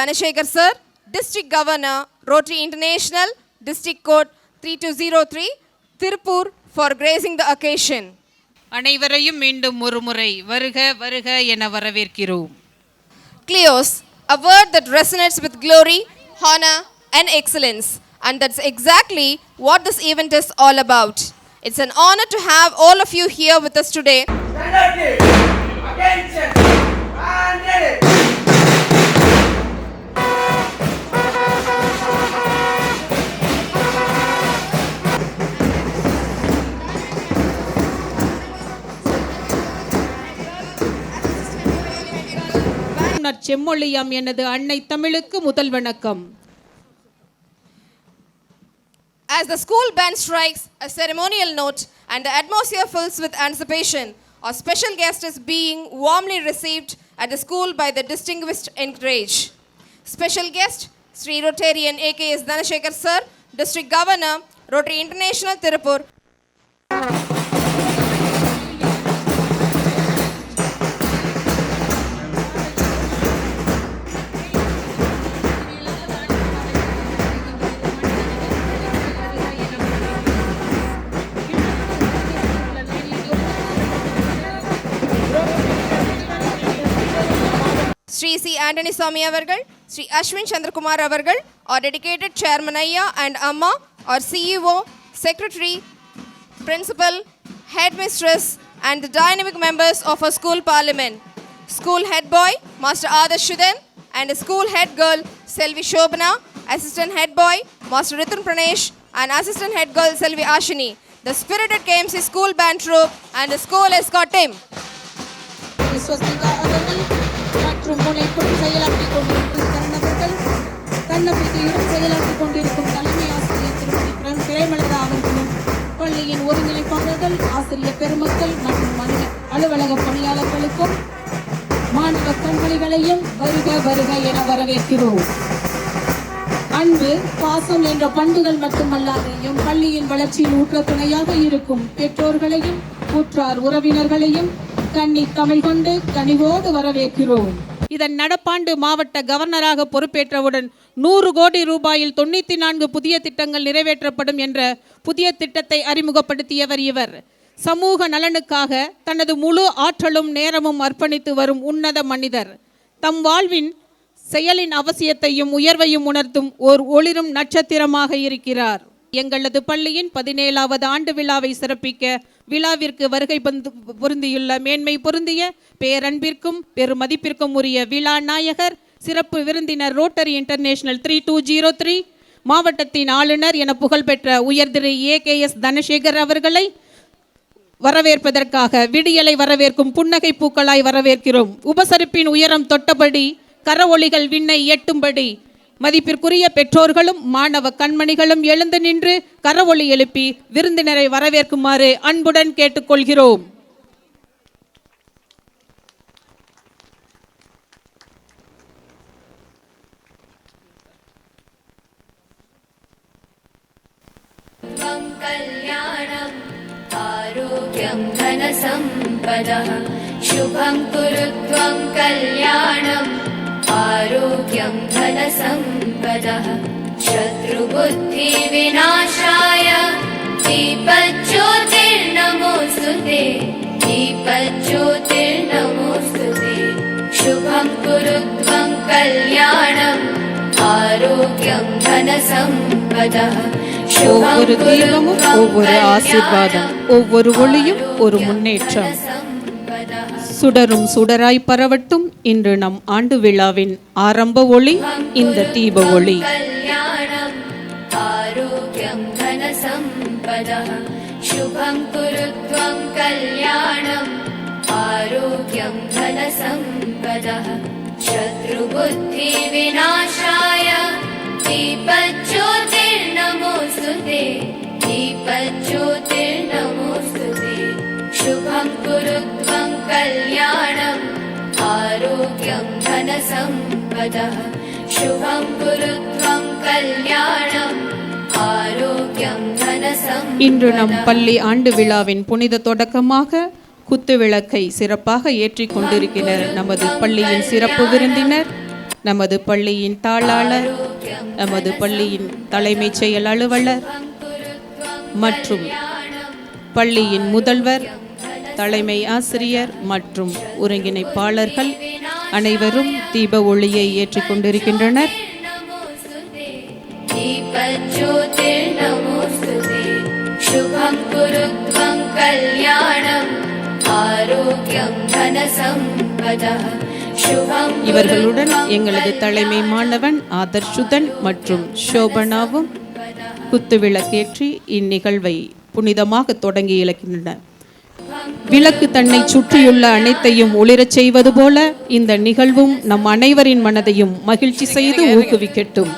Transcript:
Dhanashekhar Sir, District Governor, Rotary International, District Code 3203, Tirupur, for gracing the occasion. அனைவரையும் மீண்டும் ஒருமுறை வருக வருக என வரவேற்கிறோம். Kleos, a word that resonates with glory, honor and excellence, and that's exactly what this event is all about. It's an honor to have all of you here with us today. செம்மொழியாம் எனது அன்னை தமிழுக்கு முதல் வணக்கம். As the school band strikes a ceremonial note and the atmosphere fills with anticipation, our special guest is being warmly received at the school by the distinguished entourage. Special guest, Sri Rotarian A.K.S. Dhanashekhar Sir, District Governor, Rotary International, Tirupur. Sri C. Anthony Swami avargal, Sri Ashwin Chandrakumar avargal, our dedicated Chairman Ayya and Amma, our CEO, Secretary, Principal, Headmistress and the dynamic members of our school parliament, School Head Boy, Master Adarsh Shudan, and the School Head Girl, Selvi Shobana, Assistant Head Boy, Master Rithun Pranesh, and Assistant Head Girl, Selvi Ashini, the spirited KMC School Band Troupe, and the School Escort Team. மற்றும் முனைப்புடன் செயலாற்றிக் கொண்டிருக்கும் தருணவர்கள் தன்னம்பிக்கையுடன் செயலாற்றிக் கொண்டிருக்கும் தலைமை ஆசிரியர் திருமதி பிரேமலதா அவர்களும் பள்ளியின் ஒருங்கிணைப்பாளர்கள் ஆசிரியர் பெருமக்கள் மற்றும் அலுவலக பணியாளர்களுக்கும் மாணவ கண்மணிகளையும் வருக வருக என வரவேற்கிறோம். அன்பு பாசம் என்ற பண்புகள் மட்டுமல்லாது எம் பள்ளியின் வளர்ச்சியில் ஊற்ற துணையாக இருக்கும் பெற்றோர்களையும் உற்றார் உறவினர்களையும் கன்னி தமிழ் கொண்டு கனிவோடு வரவேற்கிறோம். இதன் நடப்பாண்டு மாவட்ட கவர்னராக பொறுப்பேற்றவுடன் 100 கோடி ரூபாயில் 94 புதிய திட்டங்கள் நிறைவேற்றப்படும் என்ற புதிய திட்டத்தை அறிமுகப்படுத்தியவர் இவர். சமூக நலனுக்காக தனது முழு ஆற்றலும் நேரமும் அர்ப்பணித்து வரும் உன்னத மனிதர். தம் வாழ்வின் செயலின் அவசியத்தையும் உயர்வையும் உணர்த்தும் ஓர் ஒளிரும் நட்சத்திரமாக இருக்கிறார். எங்களது பள்ளியின் 17வது ஆண்டு விழாவை சிறப்பிக்க விழாவிற்கு வருகை பொருந்தியுள்ள மேன்மை பொருந்திய பேரன்பிற்கும் பெருமதிப்பிற்கும் உரிய விழா நாயகர் சிறப்பு விருந்தினர் ரோட்டரி இன்டர்நேஷனல் 3203 மாவட்டத்தின் ஆளுநர் என புகழ்பெற்ற உயர்திரு ஏகேஎஸ் தனசேகர் அவர்களை வரவேற்பதற்காக விடியலை வரவேற்கும் புன்னகை பூக்களாய் வரவேற்கிறோம். உபசரிப்பின் உயரம் தொட்டபடி கரவொளிகள் விண்ணை எட்டும்படி மதிப்பிற்குரிய பெற்றோர்களும் மாணவ கண்மணிகளும் எழுந்து நின்று கரவொளி எழுப்பி விருந்தினரை வரவேற்குமாறு அன்புடன் கேட்டுக்கொள்கிறோம். கல்யாணம் ஆரோக்கியம் தனசம்பதः शुभं कुरुत्वं कल्याणम् आरोग्यं धनसम्पदः शत्रुबुद्धिविनाशाय दीपज्योतिर्नमोऽस्तुते दीपज्योतिर्नमोऽस्तुते शुभं कुरुत्वं कल्याणम् आरोग्यं धनसम्पदः ஒவ்வொரு தீபமும் ஒவ்வொரு ஆசீர்வாதம், ஒவ்வொரு ஒளியும் ஒரு முன்னேற்றம். சுடரும் சுடராய் பரவட்டும் இன்று நம் ஆண்டு விழாவின் ஆரம்ப ஒளி இந்த தீப ஒளி. ஆரோக்கியம் தனசம்பதः शुभं कुरुत्वं कल्याणम् आरोग्यं धनसम्पदः शत्रुबुद्धिविनाशाय दीपज्योतिर्नमोऽस्तुते दीपज्योतिर्नमोऽस्तुते शुभं कुरुत्वं कल्याणम् आरोग्यं धनसम्पदः शुभं कुरुत्वं कल्याणम् आरोग्यं धनसम्पदः. இன்று நம் பள்ளி ஆண்டு விழாவின் புனித தொடக்கமாக குத்து விளக்கை சிறப்பாக ஏற்றிக் கொண்டிருக்கிறார் நமது பள்ளியின் சிறப்பு விருந்தினர் நமது பள்ளியின் தாளாளர், நமது பள்ளியின் தலைமைச் செயல் அலுவலர் மற்றும் பள்ளியின் முதல்வர், தலைமை ஆசிரியர் மற்றும் ஒருங்கிணைப்பாளர்கள் அனைவரும் தீப ஒளியை ஏற்றிக் கொண்டிருக்கின்றனர். शुभं कुरु त्वं कल्याणम् आरोग्यं धनसम्पदः शुभं இவர்களுடன் எங்களது தலைமை மாணவன் ஆதர்ஷுதன் மற்றும் சோபனாவும் குத்துவிளக்கேற்றி இந்நிகழ்வை புனிதமாக தொடங்கி இழக்கின்றனர். விளக்கு தன்னை சுற்றியுள்ள அனைத்தையும் ஒளிரச் செய்வது போல இந்த நிகழ்வும் நம் அனைவரின் மனதையும் மகிழ்ச்சி செய்து ஊக்குவிக்கட்டும்.